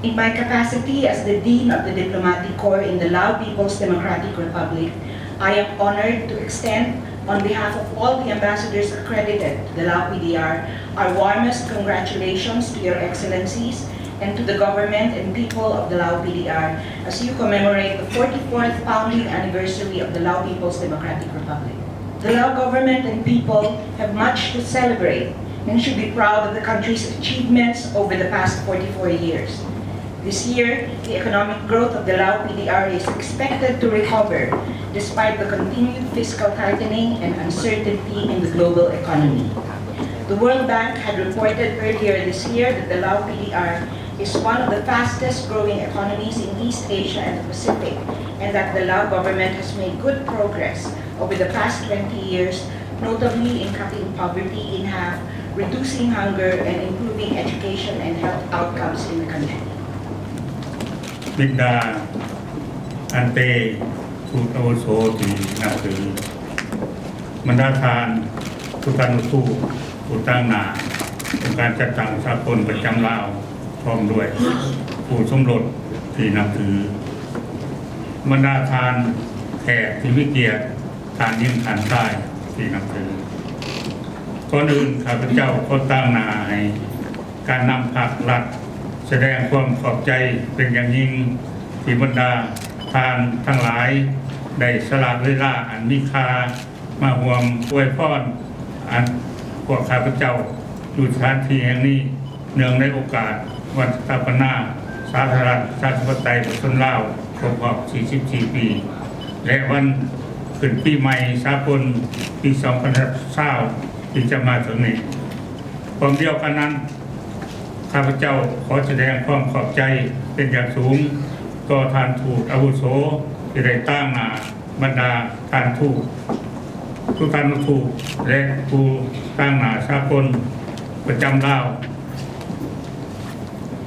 In my capacity as the Dean of the Diplomatic Corps in the Lao People's Democratic Republic, I am honored to extend, on behalf of all the ambassadors accredited to the Lao PDR, our warmest congratulations to Your Excellencies and to the government and people of the Lao PDR as you commemorate the 44th founding anniversary of the Lao People's Democratic Republic. The Lao government and people have much to celebrate and should be proud of the country's achievements over the past 44 years. This year, the economic growth of the Lao PDR is expected to recover despite the continued fiscal tightening and uncertainty in the global economy. The World Bank had reported earlier this year that the Lao PDR is one of the fastest growing economies in East Asia and the Pacific, and that the Lao government has made good progress over the past 20 years, notably in cutting poverty in half, reducing hunger, and improving education and health outcomes in the country. บิดาอันเตทูตอาวุโสที่นับถือมรรดาทานทุกานุทูตผู้ตั้งหน้าองค์การจัดตั้งสากลประจำลาวพร้อมด้วยผู้สมรสที่นับถือบรรดาทานแขกที่มีเกียรติทานยิ่งทานใต้ที่นับถือก่อนอื่นข้าพเจ้าขอตั้งหน้าให้การนำภาครัฐแสดงความขอบใจเป็นอย่างยิ่งที่บรรดาทานทั้งหลายได้สละเวลาอันมีค่ามาร่วมอวยพรอันพวกข้าพเจ้าอยู่สถานที่แห่งนี้เนื่องในโอกาสวันสถาปนาสาธารณรัฐประชาธิปไตยประชาชนลาวครบรอบ 44 ปี และวันขึ้นปีใหม่สากลปี 2020 ที่จะมาถึงนี้พร้อมเดียวกันนั้นข้าพเจ้าขอแสดงความขอบใจเป็นอย่างสูงต่อท่านทูตอาวุโสที่ได้ตั้งหน้าบรรดาท่านทูตทุกท่านทูตและผู้ตั้งหน้าสากลประจำลาว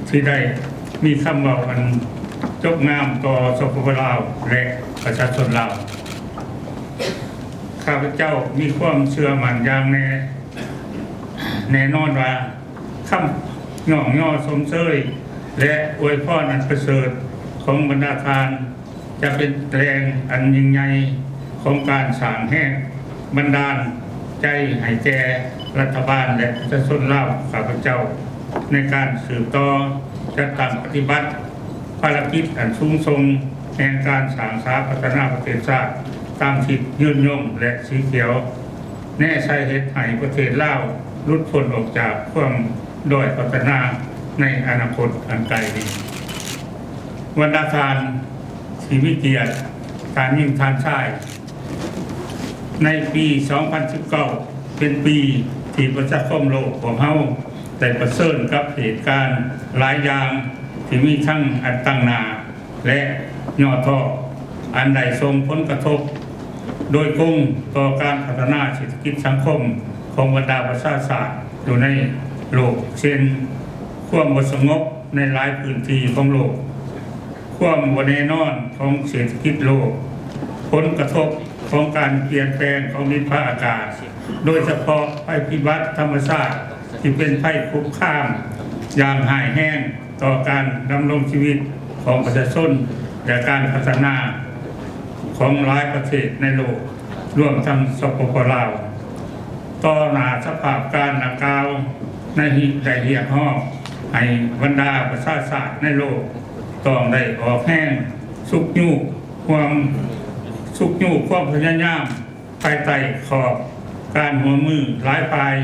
ที่ได้มีคำว่าอันจบงามต่อสปปลาวและประชาชนลาวข้าพเจ้ามีความเชื่อมั่นอย่างแน่นอนว่าคำย่อสมเสยและอวยพรอันประเสริฐของบรรดาทานจะเป็นแรงอันยิ่งใหญ่ของการสร้างแห่งบันดาลใจให้แก่รัฐบาลและประชาชนลาวข้าพเจ้าในการสืบต่อจัดตั้งปฏิบัติภารกิจอันสูงส่งแห่งการสร้างสาพัฒนาประเทศชาติตามทิศยืนยงและสีเขียวแน่ใช้เหตุให้ประเทศลาวหลุดพ้นออกจากความด้อยพัฒนาในอนาคตอันไกลนี้บรรดาทานที่มีเกียรติการยิ่งทานชายในปี 2019 เป็นปีที่ประชาคมโลกของเฮาได้ประเสริฐกับเหตุการณ์หลายอย่างที่มีทั้งอันตั้งหน้าและย่อท้ออันใดส่งผลกระทบโดยกงต่อการพัฒนาเศรษฐกิจสังคมของบรรดาประชาชาติอยู่ในโลกเช่นความบ่สงบในหลายพื้นที่ของโลกความบ่แน่นอนของเศรษฐกิจโลกผลกระทบของการเปลี่ยนแปลงของดินฟ้าอากาศโดยเฉพาะภัยพิบัติธรรมชาติที่เป็นภัยคุกคามอย่างหายแห้งต่อการดำรงชีวิตของประชาชนและการพัฒนาของหลายประเทศในโลกรวมทั้งสปปลาวต่อหน้าสภาพการดังกล่าวในได้เรียกร้องให้บรรดาประชาชาติในโลกต้องได้ออกแห้งสุกยู่ความพยายามภายใต้ขอบการหัวมือหลายฝ่าย